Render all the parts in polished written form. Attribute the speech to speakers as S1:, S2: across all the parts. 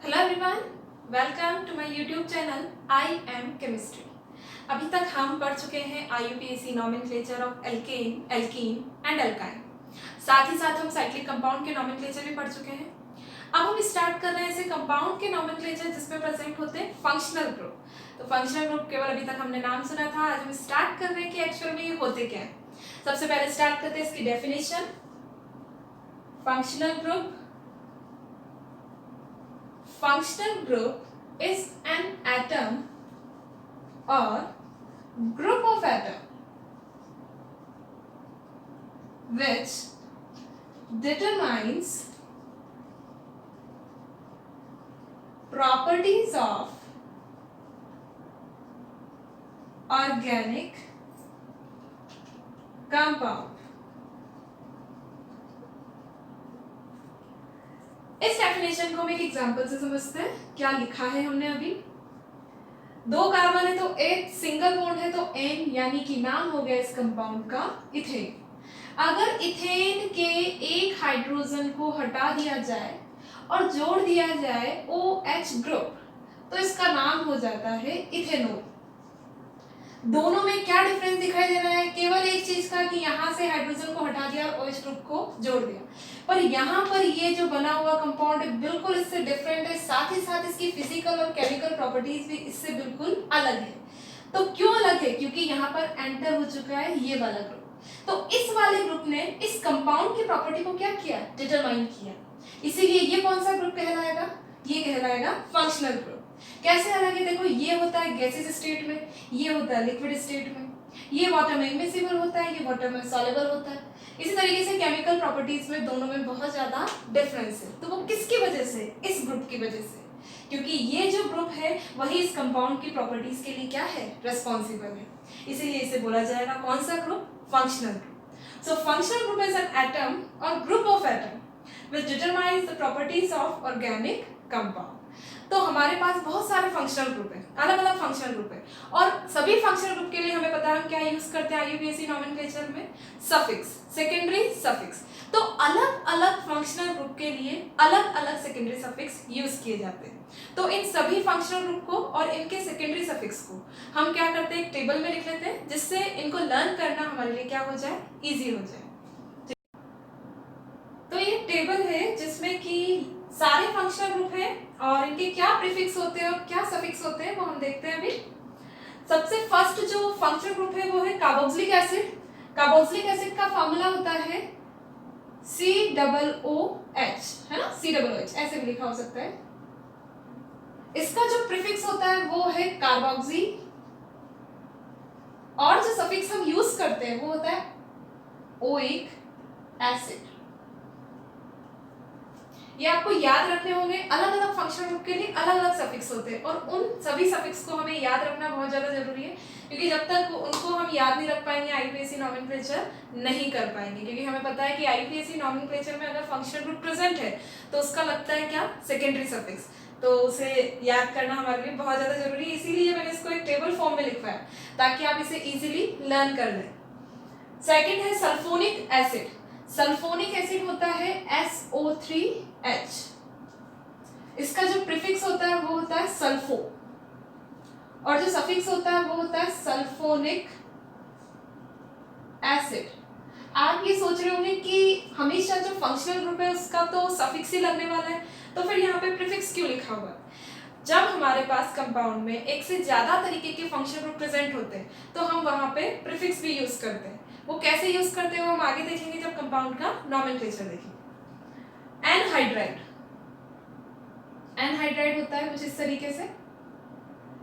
S1: Hello everyone, welcome to my YouTube channel I am chemistry. अभी तक हम पढ़ चुके हैं IUPAC nomenclature of alkane, alkene and alkyne. साथ ही साथ हम साइक्लिक कंपाउंड के नॉमेनक्लेचर भी पढ़ चुके हैं। अब हम स्टार्ट कर रहे हैं ऐसे कंपाउंड के नॉमेनक्लेचर जिसमें प्रेजेंट होते हैं फंक्शनल ग्रुप। तो फंक्शनल ग्रुप केवल अभी तक हमने नाम सुना था, आज हम स्टार्ट कर रहे हैं कि एक्चुअल में ये होते क्या है। सबसे पहले स्टार्ट करते हैं इसकी definition. Functional group functional group is an atom or group of atom which determines properties of organic compound। इस डेफिनेशन को हम एक एग्जांपल से समझते हैं। क्या लिखा है हमने अभी, दो कार्बन है तो एक सिंगल बॉन्ड है तो एन, यानी कि नाम हो गया इस कंपाउंड का इथेन। अगर इथेन के एक हाइड्रोजन को हटा दिया जाए और जोड़ दिया जाए OH ग्रुप तो इसका नाम हो जाता है इथेनॉल। दोनों में क्या डिफरेंस दिखाई दे रहा है? केवल एक चीज का कि यहाँ से हाइड्रोजन को हटा दिया और OH ग्रुप को जोड़ दिया, पर यहाँ पर ये जो बना हुआ कंपाउंड है बिल्कुल इससे डिफरेंट है। साथ ही साथ इसकी फिजिकल और केमिकल प्रॉपर्टीज भी इससे बिल्कुल अलग है। तो क्यों अलग है? क्योंकि यहाँ पर एंटर हो चुका है ये वाला ग्रुप। तो इस वाले ग्रुप ने इस कंपाउंड की प्रॉपर्टी को क्या किया? डिटरमाइन किया। इसीलिए ये कौन सा ग्रुप कहलाएगा? ये कहलाएगा फंक्शनल ग्रुप। कैसे अलग है? देखो, ये होता है गैसेस स्टेट में, ये होता है लिक्विड स्टेट में, ये वाटर में इमिसिबल होता है, ये वाटर में सॉल्युबल होता है। इसी तरीके से केमिकल प्रॉपर्टीज में दोनों में बहुत ज्यादा डिफरेंस है। तो वो किसकी वजह से? इस ग्रुप की वजह से, क्योंकि ये जो ग्रुप है वही इस कंपाउंड की प्रॉपर्टीज के लिए क्या है? रेस्पॉन्सिबल है। इसीलिए इसे बोला जाएगा कौन सा group? Functional group. So functional group is an atom or group of atom which determines the properties of organic compound। तो हमारे पास बहुत सारे फंक्शनल ग्रुप है, अलग अलग फंक्शनल ग्रुप है, और सभी फंक्शनल ग्रुप के लिए हमें पता है हम क्या यूज करते हैं आईयूपीएसी नॉमेनक्लेचर में? Suffix, secondary suffix. तो अलग अलग फंक्शनल ग्रुप के लिए अलग अलग सेकेंडरी सफिक्स यूज किए जाते हैं। तो इन सभी फंक्शनल ग्रुप को और इनके सेकेंडरी सफिक्स को हम क्या करते हैं? एक टेबल में लिख लेते हैं, जिससे इनको लर्न करना हमारे लिए क्या हो जाए? इजी हो जाए। तो ये टेबल है जिसमें कि सारे फंक्शनल ग्रुप हैं और इनके क्या प्रीफिक्स होते हैं और क्या सफिक्स होते हैं वो हम देखते हैं अभी। सबसे फर्स्ट जो फंक्शनल ग्रुप है वो है कार्बोक्सिलिक एसिड। कार्बोक्सिलिक एसिड का फॉर्मूला होता है COOH, है ना? COOH ऐसे भी लिखा हो सकता है। इसका जो प्रीफिक्स होता है वो है कार्बोक्सी, और जो सफिक्स हम यूज करते हैं वो होता है ओइक एसिड। ये आपको याद रखने होंगे। अलग अलग फंक्शनल ग्रुप के लिए अलग अलग सफिक्स होते हैं और उन सभी सफिक्स को हमें याद रखना बहुत ज़्यादा जरूरी है, क्योंकि जब तक उनको हम याद नहीं रख पाएंगे आईयूपीएसी नॉमेनक्लेचर नहीं कर पाएंगे। क्योंकि हमें पता है कि आईयूपीएसी नॉमेनक्लेचर में अगर फंक्शनल ग्रुप प्रेजेंट है तो उसका लगता है क्या? Secondary suffix. तो उसे याद करना हमारे लिए बहुत ज़्यादा जरूरी है। इसीलिए मैंने इसको एक टेबल फॉर्म में लिखवाया ताकि आप इसे इजीली लर्न कर लें। सेकेंड है सल्फोनिक एसिड। सल्फोनिक एसिड होता है SO3H। इसका जो प्रीफिक्स होता है वो होता है सल्फो, और जो सफिक्स होता है वो होता है सल्फोनिक एसिड। आप ये सोच रहे होंगे कि हमेशा जो फंक्शनल ग्रुप है उसका तो सफिक्स ही लगने वाला है, तो फिर यहाँ पे प्रीफिक्स क्यों लिखा हुआ है? जब हमारे पास कंपाउंड में एक से ज्यादा तरीके के फंक्शनल ग्रुप प्रेजेंट होते हैं तो हम वहां पे प्रीफिक्स भी यूज करते हैं। वो कैसे यूज करते हैं वो हम आगे देखेंगे जब कंपाउंड का नॉमेनक्लेचर देखेंगे। एनहाइड्राइड, एनहाइड्राइड होता है कुछ इस तरीके से,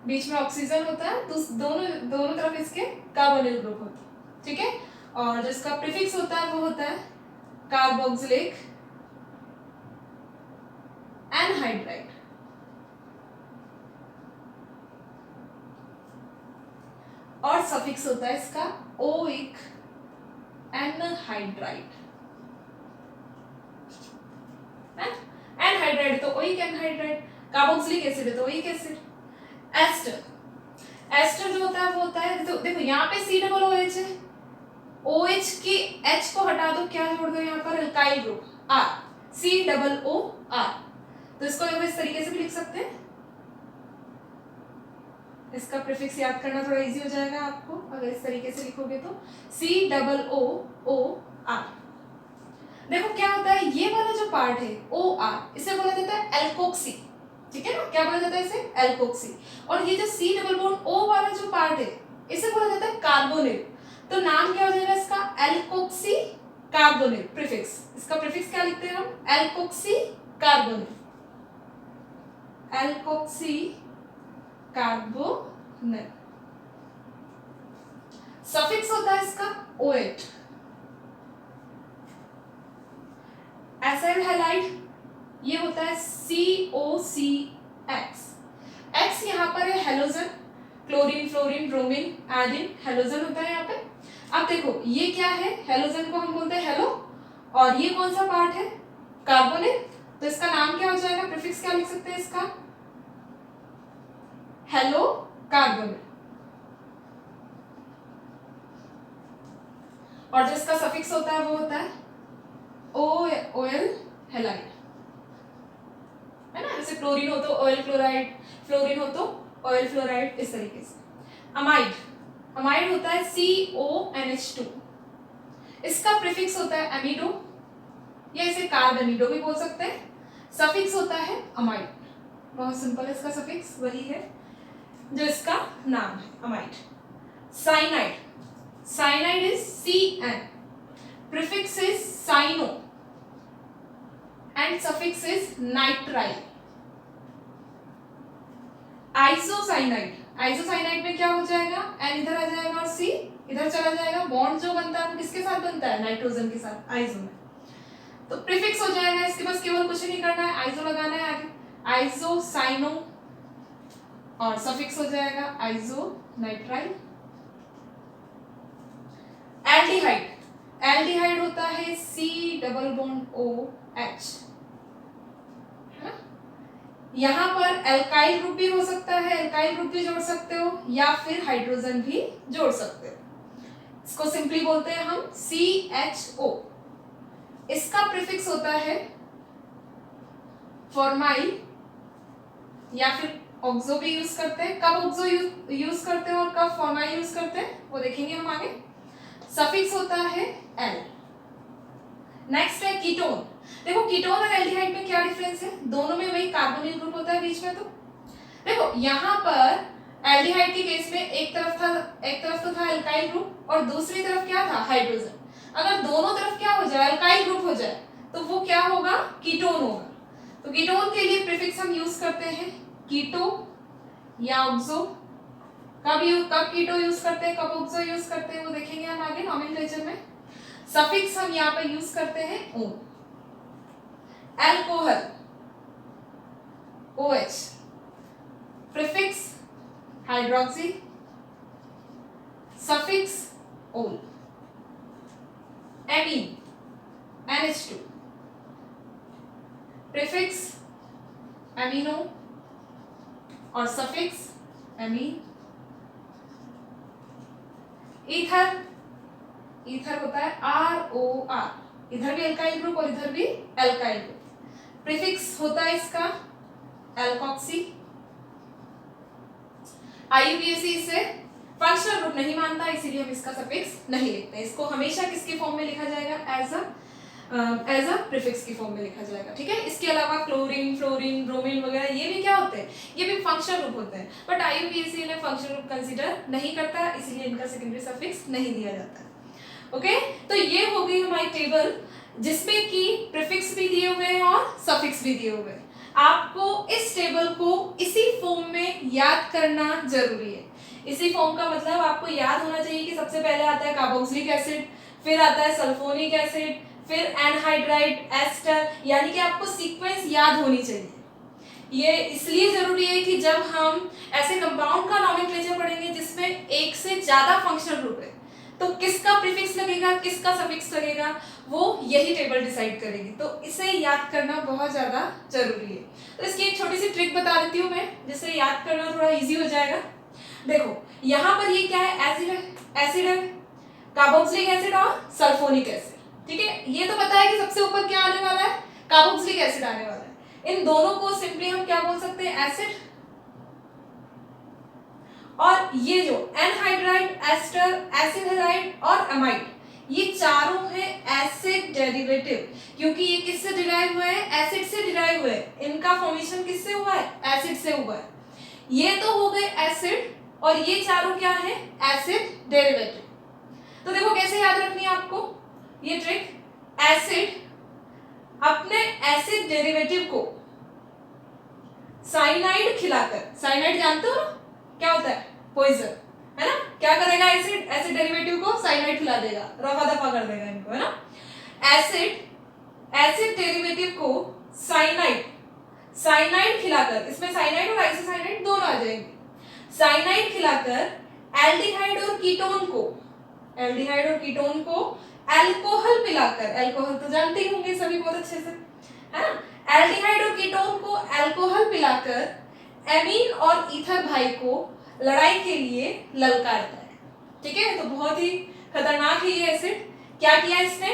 S1: बीच में ऑक्सीजन होता है तो दोनों तरफ इसके कार्बोनिल ग्रुप होते हैं, ठीक है। और जिसका प्रीफिक्स होता है वो होता है कार्बोक्सिलिक एनहाइड्राइड। और सफिक्स होता है इसका ओइक एनहाइड्राइड। एनहाइड्राइड तो ओइक एनहाइड्राइड, कार्बोक्सिलिक एसिड है तो ओइक एसिड। एस्टर, एस्टर जो होता है वो होता है, तो देखो यहाँ पे COOH है, OH की H को हटा दो, क्या जोड़ दो यहाँ पर? Alkyl group R, COOR। तो इसको देखो इस तरीके से भी लिख सकते हैं। इसका प्रीफिक्स याद करना थोड़ा इजी हो जाएगा आपको अगर इस तरीके से लिखोगे तो COOR। देखो क्या होता है, ये वाला जो पार्ट है OR, इसे बोला जाता है एल्कोक्सी, ठीक है ना, क्या बोला जाता है इसे, एल्कोक्सी। और ये जो C डबल बॉन्ड O वाला जो पार्ट है इसे बोला जाता है कार्बोनिल। तो नाम क्या हो जाएगा इसका, एल्कोक्सी कार्बोनिल। प्रीफिक्स, इसका प्रीफिक्स क्या लिखते हैं हम, alkoxy carbonyl, alkoxy carbonyl. Suffix होता है इसका OH, एसिड हैलाइड, ये होता है COCX। X यहाँ पर है halogen, chlorine, fluorine, bromine, Adin, halogen होता है यहाँ पे। अब देखो ये क्या है, हेलोजन को हम बोलते हैं हेलो, और ये कौन सा पार्ट है, कार्बोनिल। तो इसका नाम क्या हो जाएगा, प्रीफिक्स क्या लिख सकते हैं इसका, हेलो कार्बोनिल। और जो इसका सफिक्स होता है वो होता है OL हैलाइड, है ना, जैसे क्लोरीन हो तो ऑयल क्लोराइड, फ्लोरीन हो तो ऑयल फ्लोराइड, इस तरीके से। अमाइड, अमाइड होता है CONH2, इसका प्रीफिक्स होता है एमिडो, या इसे कार्बेमिडो भी बोल सकते हैं। सफिक्स होता है अमाइड, बहुत सिंपल है, इसका सफिक्स वही है जो इसका नाम है, amide. Cyanide, cyanide is CN, prefix is cyno and suffix is nitrile। Isocyanide, isocyanide में क्या हो जाएगा, N इधर आ जाएगा और C इधर चला जाएगा। बॉन्ड जो बनता है वो किसके साथ बनता है, नाइट्रोजन के साथ, आइसो में। तो प्रीफिक्स हो जाएगा, इसके पास केवल कुछ नहीं करना है, आइसो लगाना है आगे, आइसोसाइनो, और सफिक्स हो जाएगा आइसोनाइट्राइल। एल्डिहाइड, एल्डिहाइड होता है C डबल बॉन्ड OH, है ना। यहां पर एल्काइल ग्रुप भी हो सकता है, एल्काइल ग्रुप भी जोड़ सकते हो, या फिर हाइड्रोजन भी जोड़ सकते हो। इसको सिंपली बोलते हैं हम CHO। इसका प्रीफिक्स होता है फॉर्माइल, या फिर ऑक्सो भी यूज करते हैं। कब ऑक्सो यूज करते हैं और कब फॉर्माइल यूज करते हैं वो देखेंगे हम आगे। सफिक्स होता है L। नेक्स्ट है कीटोन। देखो कीटोन और एल्डिहाइड में क्या डिफरेंस है, दोनों में वही कार्बोनिल ग्रुप होता है बीच में। तो देखो यहाँ पर एल्डिहाइड के केस में एक तरफ तो था एल्काइल ग्रुप और दूसरी तरफ क्या था, हाइड्रोजन। अगर दोनों तरफ क्या हो जाए, एल्काइल ग्रुप हो जाए, तो वो क्या होगा, कीटोन होगा। तो कीटोन के लिए प्रीफिक्स हम यूज करते हैं कीटो या ऑक्सो। कब कीटो यूज करते हैं, कब ऑक्सो यूज करते हैं वो देखेंगे हम आगे नॉमेनक्लेचर में। सफिक्स हम यहाँ पे यूज करते हैं O. Alcohol OH, prefix hydroxy, suffix ol. Amine NH2, prefix amino और सफिक्स एमीन। ईथर, ईथर होता है ROR, इधर भी एल्काइल ग्रुप और इधर भी एल्काइल ग्रुप। प्रीफिक्स होता है इसका एल्कोक्सी। IUPAC इसे फंक्शनल ग्रुप नहीं मानता, इसीलिए हम इसका सफिक्स नहीं लिखते। इसको हमेशा किसके फॉर्म में लिखा जाएगा, एज अ प्रीफिक्स की फॉर्म में लिखा जाएगा, ठीक है। इसके अलावा क्लोरीन, फ्लोरीन, ब्रोमीन वगैरह ये भी क्या होते हैं, ये भी फंक्शनल ग्रुप होते हैं, बट IUPAC इन्हें फंक्शनल ग्रुप कंसीडर नहीं करता, इसीलिए इनका सेकेंडरी सफिक्स नहीं दिया जाता। ओके, तो ये हो गई हमारी टेबल जिसमें कि प्रीफिक्स भी दिए हुए हैं और सफिक्स भी दिए हुए हैं। आपको इस टेबल को इसी फॉर्म में याद करना जरूरी है। इसी फॉर्म का मतलब आपको याद होना चाहिए कि सबसे पहले आता है कार्बोक्सिलिक एसिड, फिर आता है सल्फोनिक एसिड, फिर एनहाइड्राइड, एस्टर, यानी कि आपको सीक्वेंस याद होनी चाहिए। ये इसलिए जरूरी है कि जब हम ऐसे कंपाउंड का नॉमेनक्लेचर पढ़ेंगे जिसमें एक से ज्यादा फंक्शनल ग्रुप है, तो किसका प्रीफिक्स लगेगा, किसका सफिक्स लगेगा, वो यही टेबल डिसाइड करेगी। तो इसे याद करना बहुत ज्यादा जरूरी है। तो इसकी एक छोटी सी ट्रिक बता देती हूँ मैं, जिससे याद करना थोड़ा इजी हो जाएगा। देखो यहाँ पर ये क्या है, एसिड है, कार्बोक्सिलिक एसिड और सल्फोनिक एसिड, ठीक है। ये तो पता है कि सबसे ऊपर क्या आने वाला है, कार्बोक्सिलिक एसिड आने वाला है। इन दोनों को सिंपली हम क्या बोल सकते हैं, एसिड। और ये जो एनहाइड्राइड, एस्टर, एसिड हैलाइड और अमाइड, ये चारों हैं एसिड डेरिवेटिव, क्योंकि ये किससे डिराइव हुए हैं, एसिड से डिराइव हुए हैं। इनका फॉर्मेशन किससे हुआ है, एसिड से हुआ है। ये तो हो गए एसिड, और ये चारों क्या है, एसिड डेरिवेटिव। तो देखो कैसे याद रखनी है आपको ये ट्रिक। एसिड अपने एसिड डेरिवेटिव को साइनाइड खिलाकर, साइनाइड जानते हो ना क्या होता है, पॉइजन, है ना, क्या करेगा एसिड, एसिड डेरिवेटिव को साइनाइड खिला देगा, रफा दफा कर देगा इनको, है ना। एसिड डेरिवेटिव को साइनाइड खिलाकर, इसमें साइनाइड और आइसोसाइनाइड दोनों आ जाएंगे, साइनाइड खिलाकर एल्डिहाइड और कीटोन को अल्कोहल पिलाकर, अल्कोहल तो जानते ही होंगे सभी बहुत अच्छे से, है ना। एल्डिहाइड और कीटोन को अल्कोहल पिलाकर एमीन और ईथर भाई को लड़ाई के लिए ललकारता है। ठीक है, तो बहुत ही खतरनाक है ये एसिड। क्या किया इसने,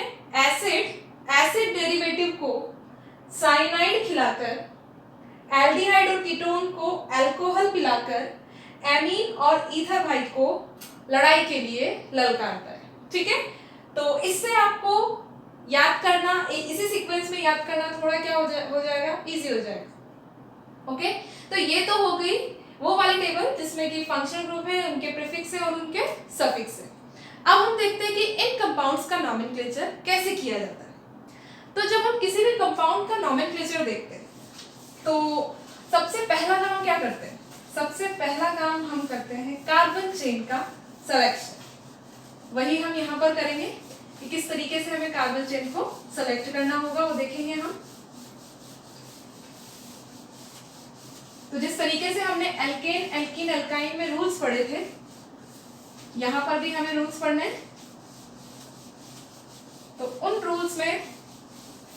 S1: एसिड डेरिवेटिव को साइनाइड खिलाकर, एल्डिहाइड और कीटोन को अल्कोहल पिलाकर एमीन और ईथर भाई को लड़ाई के लिए ललकारता है। ठीक है, तो इससे आपको याद करना, इसी सीक्वेंस में याद करना थोड़ा क्या हो जाएगा, इजी हो जाएगा। ओके, तो ये तो हो गई वो वाली टेबल जिसमें कि फंक्शनल ग्रुप है, उनके प्रीफिक्स है और उनके सफिक्स है। अब हम देखते हैं कि इन कंपाउंड्स का नॉमेनक्लेचर कैसे किया जाता है। तो जब हम किसी भी कंपाउंड का नॉमेनक्लेचर देखते हैं तो सबसे पहला काम हम क्या करते हैं, सबसे पहला काम हम करते हैं कार्बन चेन का सिलेक्शन। वही हम यहाँ पर करेंगे कि किस तरीके से हमें कार्बन चेन को सेलेक्ट करना होगा, वो देखेंगे हम। तो जिस तरीके से हमने एल्केन, एल्कीन, एल्काइन में रूल्स पढ़े थे, यहां पर भी हमें रूल्स पढ़ने हैं। तो उन रूल्स में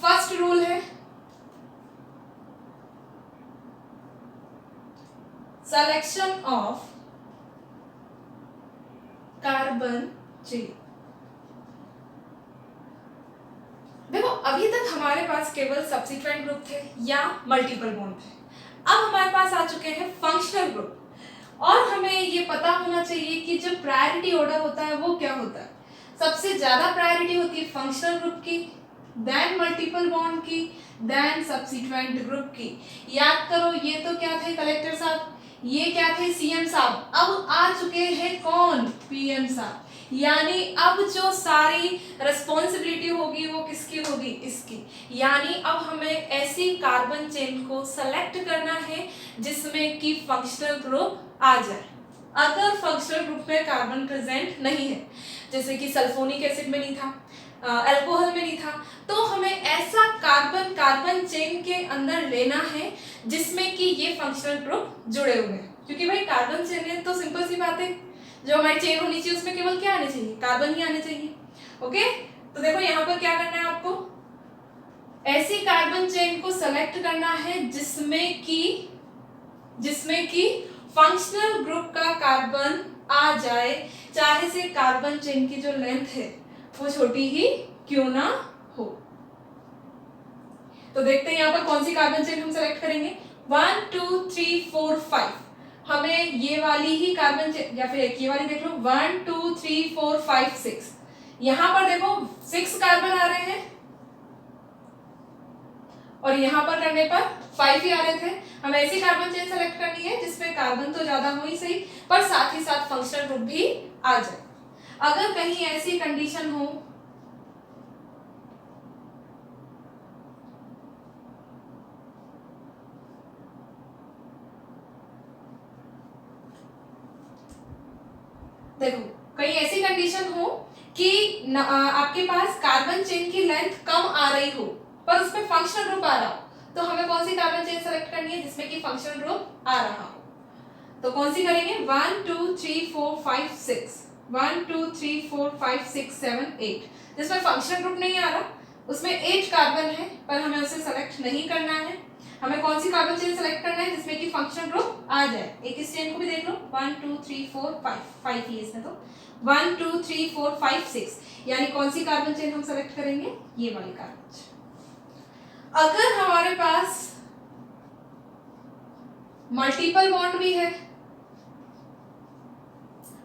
S1: फर्स्ट रूल है सिलेक्शन ऑफ कार्बन चेन। देखो अभी तक हमारे पास केवल सब्सिट्यूएंट ग्रुप थे या मल्टीपल बॉन्ड थे, अब हमारे पास आ चुके हैं फंक्शनल ग्रुप, और हमें ये पता होना चाहिए कि जो प्रायोरिटी ऑर्डर होता है वो क्या होता है। सबसे ज्यादा प्रायोरिटी होती है फंक्शनल ग्रुप की, देन मल्टीपल बॉन्ड की, देन सब्सिट्यूएंट ग्रुप की। याद करो ये तो क्या थे कलेक्टर साहब, ये क्या थे सीएम साहब, अब आ चुके हैं कौन, पीएम साहब। यानी अब जो सारी रिस्पॉन्सिबिलिटी होगी वो किसकी होगी, इसकी। यानी अब हमें ऐसी कार्बन चेन को सेलेक्ट करना है जिसमें कि फंक्शनल ग्रुप आ जाए। अगर फंक्शनल ग्रुप में कार्बन प्रेजेंट नहीं है, जैसे कि सल्फोनिक एसिड में नहीं था, अल्कोहल में नहीं था, तो हमें ऐसा कार्बन चेन के अंदर लेना है जिसमें कि ये फंक्शनल ग्रुप जुड़े हुए हैं। क्योंकि भाई कार्बन चेन है तो सिंपल सी बात है, जो हमारी चेन होनी चाहिए उसमें केवल क्या आने चाहिए, कार्बन ही आने चाहिए। ओके, तो देखो यहाँ पर क्या करना है आपको, ऐसी कार्बन चेन को सेलेक्ट करना है जिसमें कि फंक्शनल ग्रुप का कार्बन आ जाए, चाहे से कार्बन चेन की जो लेंथ है वो छोटी ही क्यों ना हो। तो देखते हैं यहाँ पर कौन सी कार्बन चेन हम सेलेक्ट करेंगे। 1 2 3 4 5, हमें ये वाली ही कार्बन चेन, या फिर एक ये वाली देख लो, 1 2 3 4 5 6। यहाँ पर देखो 6 कार्बन आ रहे हैं और यहाँ पर करने पर 5 ही आ रहे थे। हमें ऐसी कार्बन चेन सेलेक्ट करनी है जिसमें कार्बन तो ज्यादा हो ही सही, पर साथ ही साथ फंक्शनल ग्रुप भी आ जाए। अगर कहीं ऐसी कंडीशन हो देखो कहीं ऐसी कंडीशन हो कि आपके पास कार्बन चेन की लेंथ कम आ रही हो पर उसमें फंक्शनल ग्रुप आ रहा हो, तो हमें कौन सी कार्बन चेन सेलेक्ट करनी है जिसमें कि फंक्शनल ग्रुप आ रहा हो। तो कौन सी करेंगे, 1 2 3 4 5 6, 1 2 3 4 5 6 7 8। जिसमें फंक्शनल ग्रुप नहीं आ रहा उसमें 8 कार्बन है पर हमें उसे सेलेक्ट नहीं करना है। हमें कौन सी कार्बन चेन सेलेक्ट करना है जिसमें कि फंक्शनल ग्रुप आ जाए। एक इस चेन को भी देख लो, 1 2 3 4 5 ही इसमें, तो 1 2 3 4 5 6, यानी कौन सी कार्बन चेन हम सेलेक्ट करेंगे, ये वाली कार्बन चेन। अगर हमारे पास मल्टीपल बॉन्ड भी है,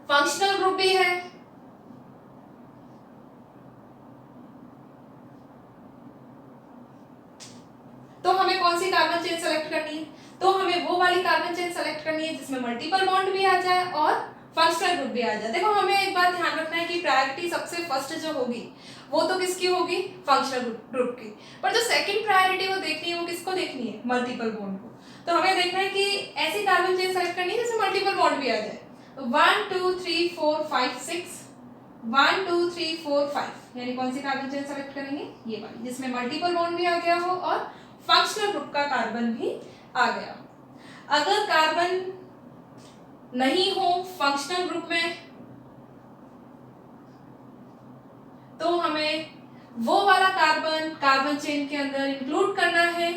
S1: फंक्शनल ग्रुप भी है, तो हमें कौन सी कार्बन चेन सेलेक्ट करनी है? तो हमें वो वाली कार्बन चेन सेलेक्ट करनी है जिसमें मल्टीपल बॉन्ड भी आ जाए और फंक्शनल ग्रुप भी आ जाए। देखो हमें एक बात ध्यान रखना है कि प्रायोरिटी सबसे फर्स्ट जो होगी वो तो किसकी होगी? फंक्शनल ग्रुप की। पर जो सेकंड प्रायोरिटी वो देखनी है वो किसको देखनी है? मल्टीपल बॉन्ड को। तो हमें देखना है कि ऐसी कार्बन चेन सेलेक्ट करनी है जिसमें मल्टीपल बॉन्ड भी आ जाए। तो 1 2 3 4 5 6 1 2 3 4 5 यानी कौन सी कार्बन चेन सेलेक्ट करेंगे? ये वाली जिसमें मल्टीपल बॉन्ड भी आ गया हो और फंक्शनल ग्रुप का कार्बन भी आ गया। अगर कार्बन नहीं हो फंक्शनल ग्रुप में तो हमें वो वाला कार्बन कार्बन चेन के अंदर इंक्लूड करना है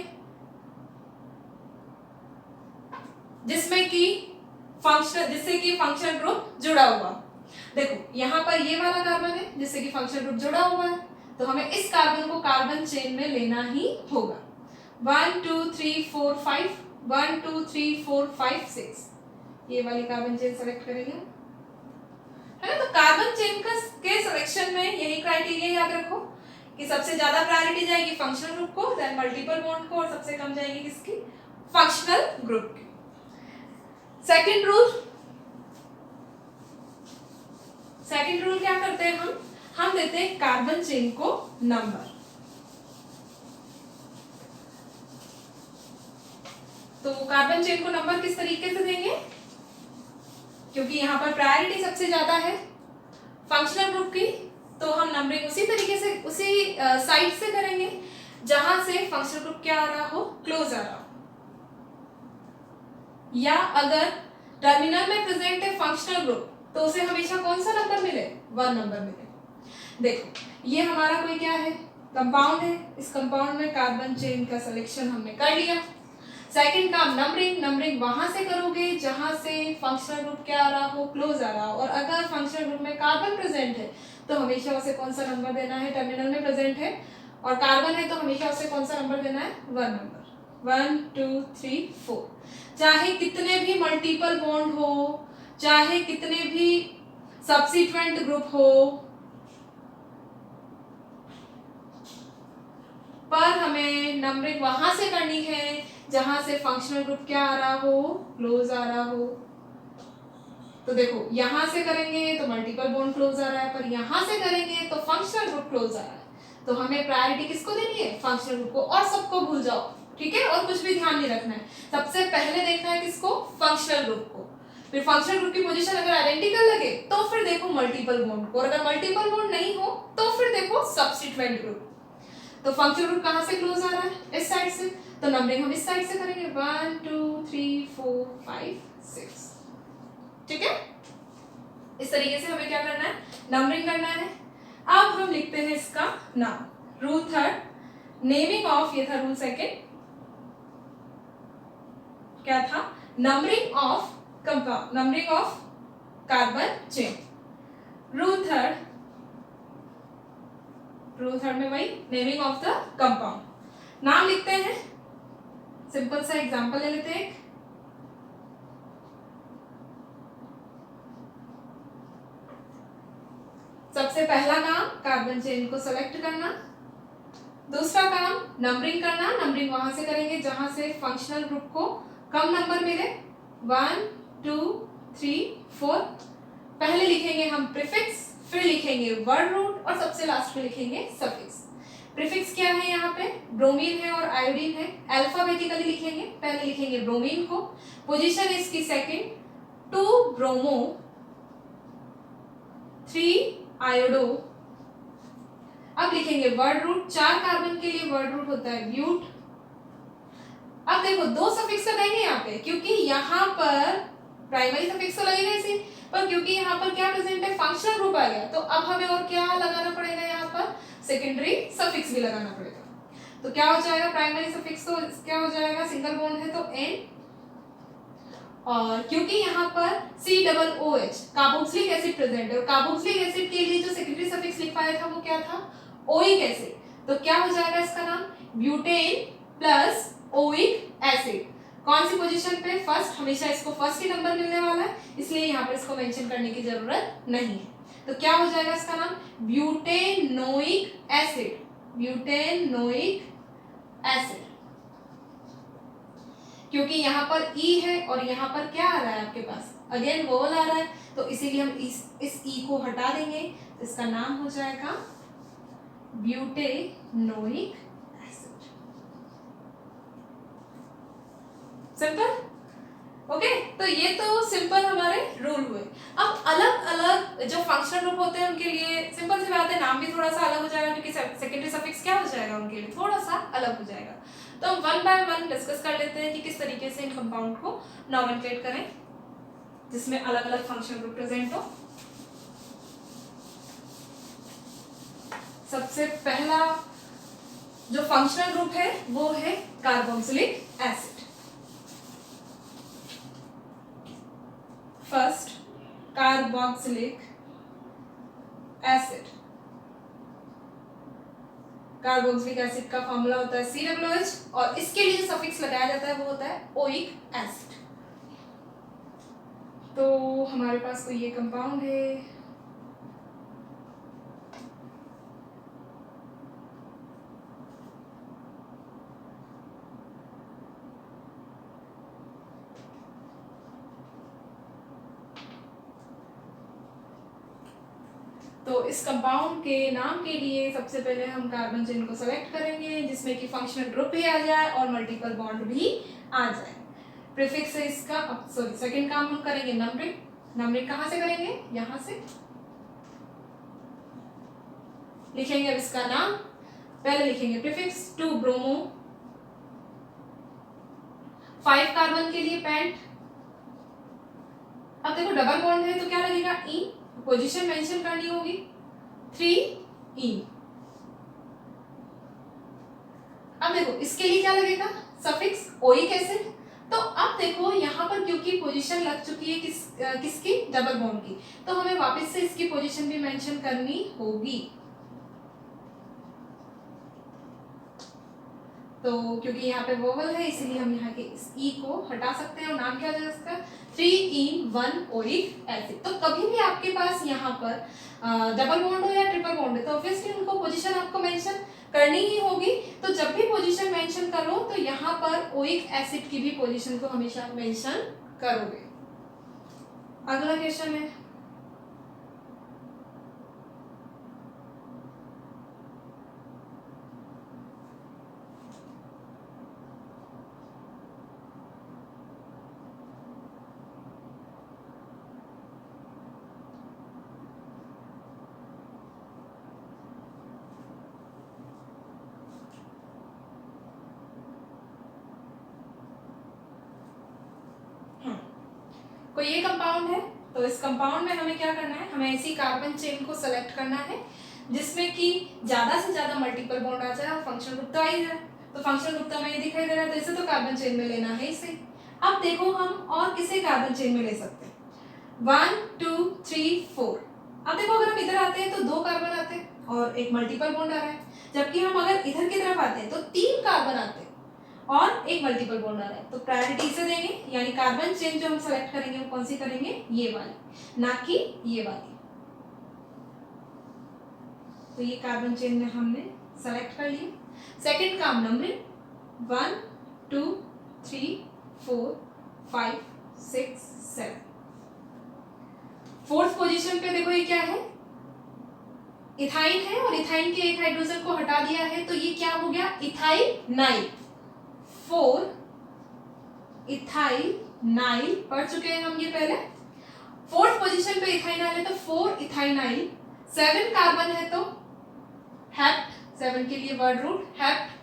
S1: जिससे कि फंक्शनल ग्रुप जुड़ा हुआ। देखो यहां पर ये वाला कार्बन है जिससे कि फंक्शनल ग्रुप जुड़ा हुआ है, तो हमें इस कार्बन को कार्बन चेन में लेना ही होगा। 1 2 3 4 5 1 2 3 4 5 6 ये वाली कार्बन चेन सेलेक्ट करेंगे, है ना। तो कार्बन चेन के सिलेक्शन में यही क्राइटेरिया याद रखो कि सबसे ज्यादा प्रायोरिटी जाएगी फंक्शनल ग्रुप को, देन मल्टीपल बॉन्ड को, और सबसे कम जाएगी किसकी? फंक्शनल ग्रुप की। सेकंड रूल क्या करते हैं हम देते हैं कार्बन चेन को नंबर। तो कार्बन चेन को नंबर किस तरीके से देंगे? क्योंकि यहाँ पर प्रायोरिटी सबसे ज्यादा है फंक्शनल ग्रुप की, तो हम नंबरिंग उसी तरीके से उसी साइड से करेंगे जहां से फंक्शनल ग्रुप क्या आ रहा हो? क्लोज आ रहा हो। या अगर टर्मिनल में प्रेजेंट है फंक्शनल ग्रुप तो उसे हमेशा कौन सा नंबर मिले? 1 नंबर मिले। देखो ये हमारा कोई क्या है? कंपाउंड है। इस कंपाउंड में कार्बन चेन का सिलेक्शन हमने कर लिया। सेकंड काम नंबरिंग वहां से करोगे जहां से फंक्शनल ग्रुप क्या आ रहा हो? क्लोज आ रहा हो। और अगर फंक्शनल ग्रुप में कार्बन प्रेजेंट है तो हमेशा उसे कौन सा नंबर देना है? टर्मिनल में प्रेजेंट है और कार्बन है तो हमेशा उसे कौन सा नंबर देना है? 1 नंबर। 1 2 3 4 चाहे कितने भी मल्टीपल बॉन्ड हो, चाहे कितने भी सब्सिट्यूएंट ग्रुप हो, पर हमें नंबरिंग वहां से करनी है जहां से फंक्शनल ग्रुप क्या आ रहा हो? क्लोज आ रहा हो। तो देखो यहां से करेंगे तो मल्टीपल बॉन्ड क्लोज आ रहा है, पर यहां से करेंगे तो फंक्शनल ग्रुप क्लोज आ रहा है। तो हमें प्रायोरिटी किसको देनी है? फंक्शनल ग्रुप को। और सबको भूल जाओ, ठीक है, और कुछ भी ध्यान नहीं रखना है। सबसे पहले देखना है किसको? फंक्शनल ग्रुप को। फिर फंक्शनल ग्रुप की पोजीशन अगर आइडेंटिकल लगे तो फिर देखो मल्टीपल बॉन्ड को, और अगर मल्टीपल बॉन्ड नहीं हो तो फिर देखो सब्स्टिट्यूएंट ग्रुप। तो फंक्शनल ग्रुप कहां से क्लोज आ रहा है? इस साइड से, तो नंबरिंग हम इस साइड से करेंगे 1 2 3 4 5 6, ठीक है। इस तरीके से हमें क्या करना है? नंबरिंग करना है। अब हम लिखते हैं इसका नाम। रूल थर्ड, नेमिंग ऑफ, ये था रूल सेकंड, क्या था? Numbering of compound, numbering of carbon chain. Rule third में वही नेमिंग ऑफ द कंपाउंड। नाम लिखते हैं, सिंपल सा एग्जांपल ले लेते हैं। सबसे पहला काम कार्बन चेन को सेलेक्ट करना, दूसरा काम नंबरिंग करना। नंबरिंग वहां से करेंगे जहां से फंक्शनल ग्रुप को कम नंबर मिले। 1 2 3 4 पहले लिखेंगे हम प्रीफिक्स, फिर लिखेंगे वर्ड रूट और सबसे लास्ट में लिखेंगे सफिक्स। प्रीफिक्स क्या है? यहाँ पे ब्रोमीन है और आयोडीन है। अल्फाबेटिकली लिखेंगे, पहले लिखेंगे ब्रोमीन को, पोजीशन इसकी सेकंड, 2 ब्रोमो 3 आयोडो। अब लिखेंगे वर्ड रूट, 4 कार्बन के लिए वर्ड रूट होता है ब्यूट। अब देखो 2 सफिक्स लगाएंगे यहाँ पे, क्योंकि यहाँ पर प्राइमरी सफिक्स तो लगेगा इसी, पर क्योंकि यहाँ पर क्या प्रेजेंट है? फंक्शनल ग्रुप आ गया, तो अब हमें और क्या लगाना पड़ेगा? यहाँ पर सेकेंडरी सफिक्स भी लगाना पड़ेगा। तो क्या हो जाएगा? प्राइमरी सफिक्स तो क्या हो जाएगा? सिंगल बॉन्ड है तो एन, और क्योंकि यहाँ पर COOH कार्बोक्सिलिक एसिड प्रेजेंट है, और कार्बोक्सिलिक एसिड के लिए जो सेकेंडरी सफिक्स लिखवाया था वो क्या था? Oic acid. तो क्या हो जाएगा इसका नाम? Butane plus oic acid. कौन सी पोजीशन पे, फर्स्ट, हमेशा इसको फर्स्ट ही नंबर मिलने वाला है, इसलिए यहाँ पर इसको मेंशन करने की जरूरत नहीं है। तो क्या हो जाएगा इसका नाम, ब्यूटेनोइक एसिड, ब्यूटेनोइक एसिड, क्योंकि यहाँ पर ई है और यहाँ पर क्या आ रहा है आपके पास, अगेन वोवल आ रहा है, तो इसीलिए हम इस ई को हटा देंगे, तो इसका नाम हो जाएगा ब्यूटेनोइक एसिड। Simple, okay. तो ये तो सिंपल हमारे रूल हुए। अब अलग अलग जो फंक्शनल ग्रुप होते हैं उनके लिए सिंपल सी बात है, नाम भी थोड़ा सा अलग हो जाएगा, क्योंकि सेकेंडरी सफिक्स क्या हो जाएगा उनके लिए, थोड़ा सा अलग हो जाएगा। तो हम वन बाय वन डिस्कस कर लेते हैं कि किस तरीके से इन कंपाउंड को नॉमेनक्लेट करें जिसमें अलग अलग फंक्शनल ग्रुप प्रेजेंट हो। सबसे पहला जो फंक्शनल ग्रुप है वो है carboxylic acid. First, carboxylic acid. Carboxylic acid का फॉर्मूला होता है COOH और इसके लिए जो सफिक्स लगाया जाता है वो होता है ओइक एसिड। तो हमारे पास कोई ये कंपाउंड है, तो इस कंपाउंड के नाम के लिए सबसे पहले हम कार्बन चेन को सेलेक्ट करेंगे जिसमें कि फंक्शनल ग्रुप भी आ जाए और मल्टीपल बॉन्ड भी आ जाए। प्रीफिक्स है इसका, सॉरी सेकंड काम हम करेंगे नंबरिंग। नंबरिंग कहाँ से करेंगे, यहाँ से लिखेंगे। अब इसका नाम पहले लिखेंगे प्रीफिक्स 2 ब्रोमो, 5 कार्बन के लिए पेंट। अब देखो डबल बॉन्ड है तो क्या लगेगा, ई, पोजीशन मेंशन करनी होगी 3E। अब देखो इसके लिए क्या लगेगा, सफिक्स ओइक एसिड। तो अब देखो यहाँ पर क्योंकि पोजीशन लग चुकी है किसकी, डबल बॉन्ड की, तो हमें वापस से इसकी पोजीशन भी मेंशन करनी होगी। तो क्योंकि यहाँ पे वोवल है इसीलिए हम यहाँ के इस ई को हटा सकते हैं और नाम क्या हो जाएगा इसका, 3E1 ओइक एसिड। तो कभी भी आपके पास यहाँ पर डबल बॉन्ड हो या ट्रिपल बॉन्ड है तो ऑब्वियसली उनको पोजीशन आपको मेंशन करनी ही होगी। तो जब भी पोजीशन मेंशन करो तो यहाँ पर ओइक एसिड की भी पोजीशन को हमेशा मेंशन करोगे। अगला क्वेश्चन है, कोई ये कंपाउंड है तो इस कंपाउंड में हमें क्या करना है, हमें ऐसी कार्बन चेन को सेलेक्ट करना है जिसमें कि ज्यादा से ज्यादा मल्टीपल बॉन्ड आ जाए और फंक्शनल ग्रुप तो आ ही जाए। तो फंक्शनल ग्रुप तो हमें ये दिखाई दे रहा है, तो इसे तो कार्बन चेन में लेना है इसे। अब देखो हम और किसे कार्बन चेन में ले सकते हैं, 1 2 3 4। अब देखो अगर हम इधर आते हैं तो 2 कार्बन आते हैं और एक मल्टीपल बॉन्ड आ रहा है, जबकि हम अगर इधर की तरफ आते हैं तो 3 कार्बन आते हैं और एक मल्टीपल बॉन्ड आ रहा है। तो प्रायोरिटी इसे देंगे, यानी कार्बन चेन जो हम सेलेक्ट करेंगे वो कौन सी करेंगे, ये वाली, ना कि ये वाली। तो ये कार्बन चेन में हमने सेलेक्ट कर लिया। सेकंड काम नंबरिंग 1 2 3 4 5 6 7। फोर्थ पोजीशन पे देखो ये क्या है, इथाइन है और इथाइन के एक हाइड्रोजन को हटा दिया है तो ये क्या हो गया, इथाइनाइल। 4 इथाइनाइल पढ़ चुके हैं हम ये पहले। फोर्थ पोजीशन पे इथाइनाइल है तो 4 इथाइनाइल। 7 कार्बन है तो हेप्ट, 7 के लिए वर्ड रूट हेप्ट।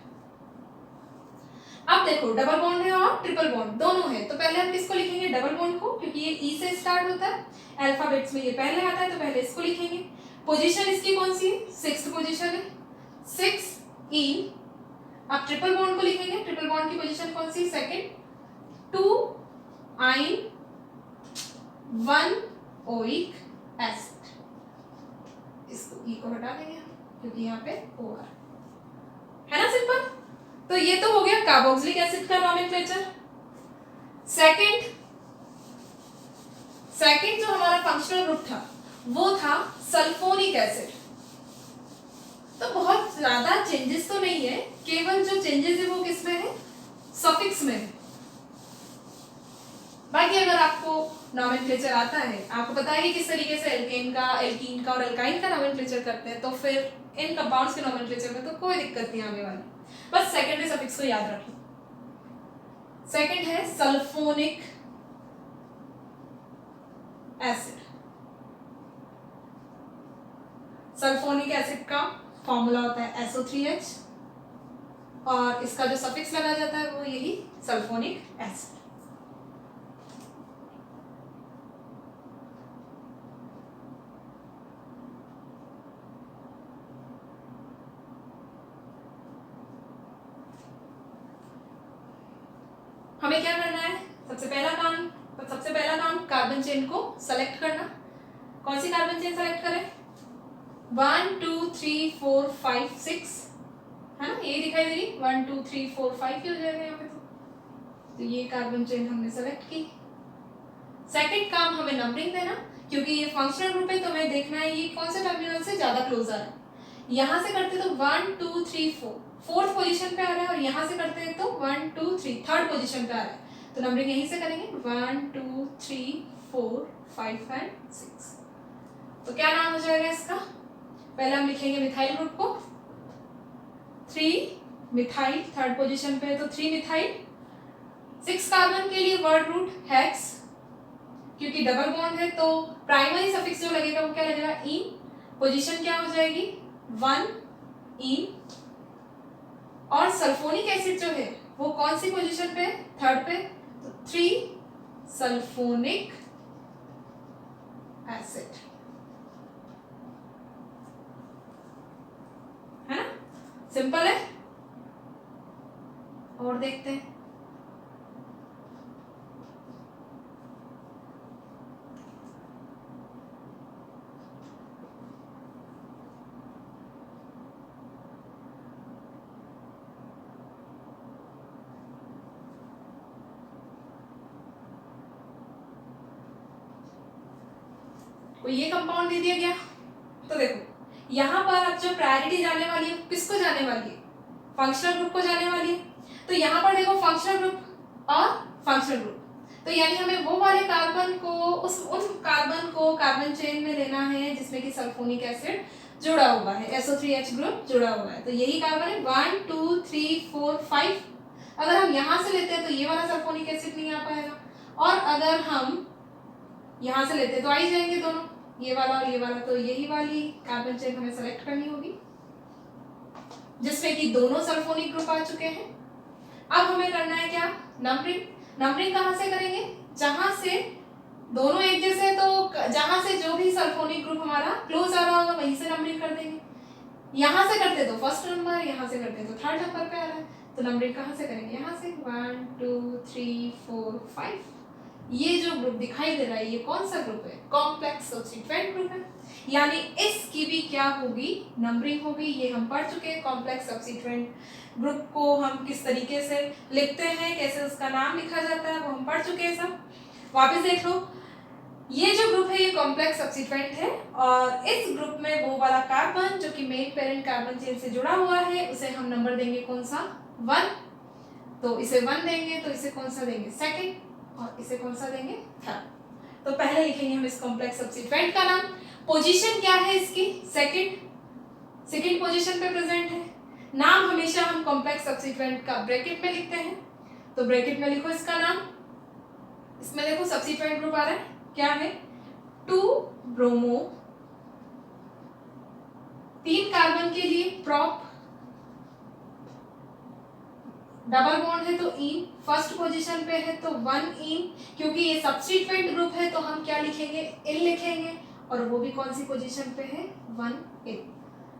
S1: अब देखो डबल बॉन्ड है और ट्रिपल बॉन्ड दोनों है, तो पहले हम किसको लिखेंगे, डबल बॉन्ड को, क्योंकि ये ई से स्टार्ट होता है, अल्फाबेट्स में ये पहले आता है तो पहले इसको लिखेंगे। पोजीशन इसकी कौन सी है, 6th पोजीशन है, 6E। अब ट्रिपल बॉन्ड को लिखेंगे, ट्रिपल बॉन्ड की पोजीशन कौन सी, सेकंड, 2 आइन 1 ओइक एसिड। इसको ई को हटा देंगे क्योंकि यहाँ पे ओ आ है ना, सिंपल। तो ये तो हो गया कार्बोक्सिलिक एसिड का नॉमेनक्लेचर। सेकंड जो हमारा फंक्शनल ग्रुप था वो था सल्फोनिक एसिड। तो बहुत ज्यादा चेंजेस तो नहीं है, केवल जो चेंजेस है वो किसमें है, सफिक्स में है। बाकी अगर आपको नॉमेनक्लेचर आता है, आपको पता है कि किस तरीके से एल्केन का और एल्काइन का नॉमेनक्लेचर करते हैं, तो फिर इन कंपाउंड्स के नॉमेनक्लेचर में तो कोई दिक्कत नहीं आने वाली। बस सेकेंडरी सफिक्स को याद रखिए। सेकंड है सल्फोनिक एसिड। सल्फोनिक एसिड का फॉर्मूला होता है SO3H और इसका जो सफिक्स लगा जाता है वो यही सल्फोनिक एसिड। हमें क्या करना है, सबसे पहला काम कार्बन चेन को सेलेक्ट करना। कौन सी कार्बन चेन सेलेक्ट करें, 1 2 3 4 5 6 है ना, ये दिखाई दे रही 1 2 3 4 5 की हो जाएगा यहाँ पे। तो ये कार्बन चेन हमने सेलेक्ट की। सेकंड काम हमें नंबरिंग देना, क्योंकि ये फंक्शनल ग्रुप है तो हमें देखना है ये कौन से टर्मिनल से ज्यादा क्लोज आ रहा है। यहाँ से करते तो 1 2 3 4 फोर्थ पोजीशन पे आ रहा है, और यहाँ से करते हैं तो 1 2 3 थर्ड पोजीशन पे आ रहा है। तो नंबरिंग यहीं से करेंगे 1 2 3 4 5 एंड 6। तो क्या नाम हो जाएगा इसका, पहले हम लिखेंगे मिथाइल ग्रुप को 3 मिथाइल, थर्ड पोजीशन पे है तो 3 मिथाइल। 6 कार्बन के लिए वर्ड रूट हेक्स, क्योंकि डबल बॉन्ड है तो प्राइमरी सफिक्स जो लगेगा वो क्या लगेगा, इन। पोजीशन क्या हो जाएगी 1 इन। और सल्फोनिक एसिड जो है वो कौन सी पोजीशन पे, थर्ड पे, तो 3 सल्फोनिक एसिड, है ना, सिंपल है। और देखते हैं को ये कंपाउंड दे दिया गया। तो देखो यहाँ पर अब जो प्रायोरिटी जाने वाली है किसको जाने वाली है, फंक्शनल ग्रुप को जाने वाली है। तो यहाँ पर देखो फंक्शनल ग्रुप और फंक्शनल ग्रुप, तो यानी हमें वो वाले कार्बन को उन कार्बन को कार्बन चेन में लेना है जिसमें कि सल्फोनिक एसिड जुड़ा हुआ है, SO3H ग्रुप जुड़ा हुआ है। तो यही कार्बन है 1 2 3 4 5। अगर हम यहाँ से लेते हैं तो ये वाला सल्फोनिक एसिड नहीं आ पाएगा, और अगर हम यहाँ से लेते हैं तो आ ही जाएंगे दोनों, ये वाला और ये वाला। तो यही वाली कार्बन चेन हमें सेलेक्ट करनी होगी जिसमें कि दोनों सल्फोनिक ग्रुप आ चुके हैं। अब हमें करना है क्या, नंबरिंग। नंबरिंग कहाँ से करेंगे, जहां से दोनों एक जैसे, तो जहां से जो भी सल्फोनिक ग्रुप हमारा क्लोज आ रहा होगा वहीं से नंबरिंग कर देंगे। यहाँ से करते तो फर्स्ट नंबर, यहाँ से करते तो थर्ड नंबर पे आ रहा है, तो नंबरिंग कहाँ से करेंगे, यहाँ से 1 2 3 4 5। ये जो ग्रुप दिखाई दे रहा है ये कौन सा ग्रुप है, कॉम्प्लेक्स सब्स्टिट्यूएंट ग्रुप है, यानी इसकी भी क्या होगी, नंबरिंग होगी। ये हम पढ़ चुके हैं, कॉम्प्लेक्स सब्स्टिट्यूएंट ग्रुप को हम किस तरीके से लिखते हैं, कैसे उसका नाम लिखा जाता है, वो हम पढ़ चुके हैं सब। वापस देख लो, ये जो ग्रुप है ये कॉम्प्लेक्स सब्स्टिट्यूएंट है, और इस ग्रुप में वो वाला कार्बन जो कि मेन पेरेंट कार्बन चेन से जुड़ा हुआ है उसे हम नंबर देंगे कौन सा, 1। तो इसे 1 देंगे, तो इसे कौन सा देंगे, सेकंड, और इसे कौन सा देंगे, थर्ड। तो पहले लिखेंगे हम इस कॉम्प्लेक्स सब्स्टिट्यूएंट का नाम। पोजीशन क्या है इसकी, सेकंड पोजीशन पे प्रेजेंट है। नाम हमेशा हम कॉम्प्लेक्स सब्स्टिट्यूएंट का ब्रैकेट में लिखते हैं, तो ब्रैकेट में लिखो इसका नाम। इसमें देखो सब्स्टिट्यूएंट ग्रुप आ रहा है, क्या है, 2 ब्रोमो, 3 कार्बन के लिए प्रोप, डबल बॉन्ड है तो इन, फर्स्ट पोजीशन पे है तो 1 इन, क्योंकि ये सब्स्टिट्यूएंट ग्रुप है तो हम क्या लिखेंगे, इन लिखेंगे, और वो भी कौन सी पोजीशन पे है, 1 इन,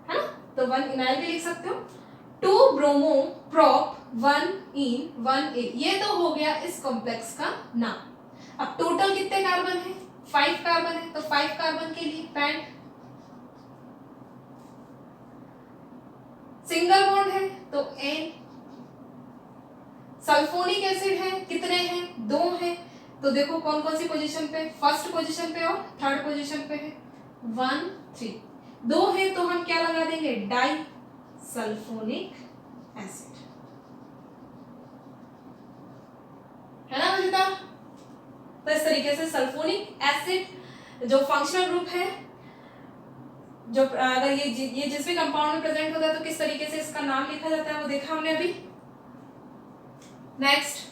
S1: है ना, तो 1 इनाइल भी लिख सकते हो। 2 ब्रोमो प्रोप 1 इन 1 इन, ये तो हो गया इस कॉम्प्लेक्स का नाम। अब टोटल कितने कार्बन है, 5 कार्बन है, तो 5 कार्बन के लिए पैंट, सिंगल बॉन्ड है तो एन, सल्फोनिक एसिड है कितने हैं, 2 हैं। तो देखो कौन कौन सी पोजीशन पे, फर्स्ट पोजीशन पे और थर्ड पोजीशन पे है, 1 3। 2 है तो हम क्या लगा देंगे, डाई सल्फोनिक एसिड, है ना मजेदार। तो इस तरीके से सल्फोनिक एसिड जो फंक्शनल ग्रुप है, जो अगर ये जिस भी कंपाउंड में प्रेजेंट होता है तो किस तरीके से इसका नाम लिखा जाता है वो देखा हमने अभी। नेक्स्ट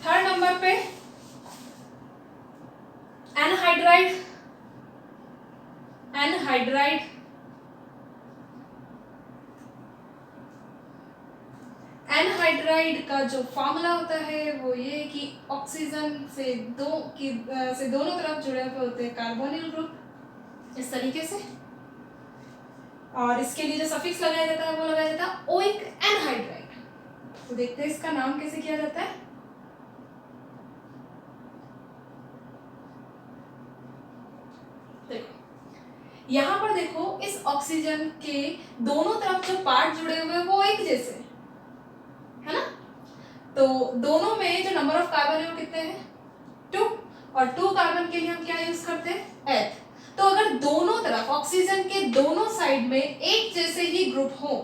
S1: थर्ड नंबर पे एनहाइड्राइड। एनहाइड्राइड एनहाइड्राइड का जो फॉर्मूला होता है वो ये कि ऑक्सीजन से दोनों तरफ जुड़े हुए होते हैं कार्बोनिल ग्रुप, इस तरीके से। और इसके लिए जो सफिक्स लगाया जाता है वो लगाया जाता है ओइक एनहाइड्राइड। तो देखते हैं इसका नाम कैसे किया जाता है। देखो यहां पर देखो, इस ऑक्सीजन के दोनों तरफ जो पार्ट जुड़े हुए हैं वो एक जैसे है ना। तो दोनों में जो नंबर ऑफ कार्बन है वो कितने हैं, 2। और 2 कार्बन के लिए हम क्या यूज करते हैं, एथ। तो अगर दोनों तरफ ऑक्सीजन के दोनों साइड में एक जैसे ही ग्रुप हो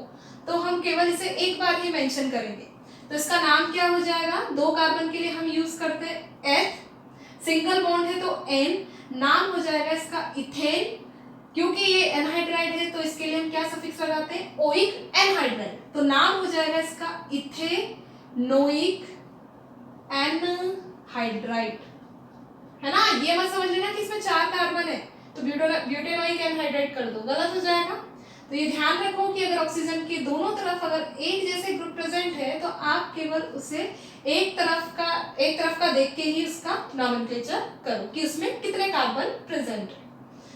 S1: तो हम केवल इसे एक बार ही मेंशन करेंगे। तो इसका नाम क्या हो जाएगा, 2 कार्बन के लिए हम यूज करते हैं एथ, सिंगल बॉन्ड है तो एन, नाम हो जाएगा इसका इथेन। क्योंकि ये एनहाइड्राइड है तो इसके लिए हम क्या सफिक्स लगाते हैं, ओइक एनहाइड्राइड। तो नाम हो जाएगा इसका इथेनोइक एनहाइड्राइड, है ना। ये मत समझ लेना कि इसमें 4 कार्बन है तो ब्यूटेनोइक एनहाइड्राइड कर दो, गलत हो जाएगा। तो ये ध्यान रखो कि अगर ऑक्सीजन के दोनों तरफ अगर एक जैसे ग्रुप प्रेजेंट है तो आप केवल उसे एक तरफ का देख के ही उसका नॉमेनक्लेचर करो कि उसमें कितने कार्बन प्रेजेंट है।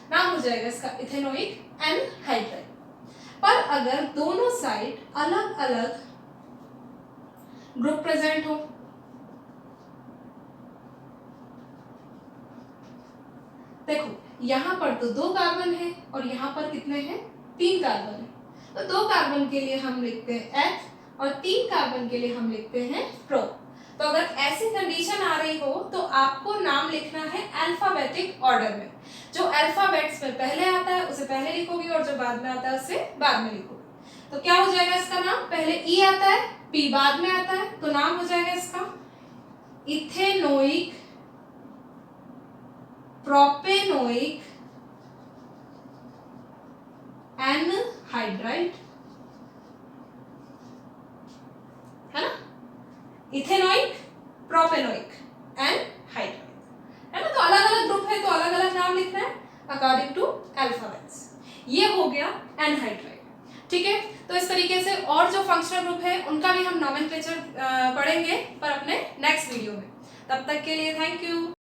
S1: नाम हो जाएगा इसका इथेनोइक एनहाइड्राइड। पर अगर दोनों साइड अलग अलग ग्रुप प्रेजेंट हो, देखो यहां पर तो 2 कार्बन है और यहां पर कितने हैं, 3 कार्बन है। तो 2 कार्बन के लिए हम लिखते हैं एथ और 3 कार्बन के लिए हम लिखते हैं प्रो। तो अगर ऐसी कंडीशन आ रही हो तो आपको नाम लिखना है अल्फाबेटिक ऑर्डर में। जो अल्फाबेट्स में पहले आता है उसे पहले लिखोगे और जो बाद में आता है उसे बाद में लिखोगे। तो क्या हो जाएगा इसका नाम, पहले ई आता है, पी बाद में आता है, तो नाम हो जाएगा इसका इथेनोइक प्रोपेनोइक एनहाइड्राइड, है ना। इथेनोइक प्रोपेनोइक एनहाइड्राइड, है ना। तो अलग अलग ग्रुप है तो अलग अलग नाम लिखना है अकॉर्डिंग टू अल्फाबेट्स। ये हो गया एनहाइड्राइड, ठीक है। तो इस तरीके से और जो फंक्शनल ग्रुप है उनका भी हम नॉमेनक्लेचर पढ़ेंगे पर अपने नेक्स्ट वीडियो में। तब तक के लिए थैंक यू।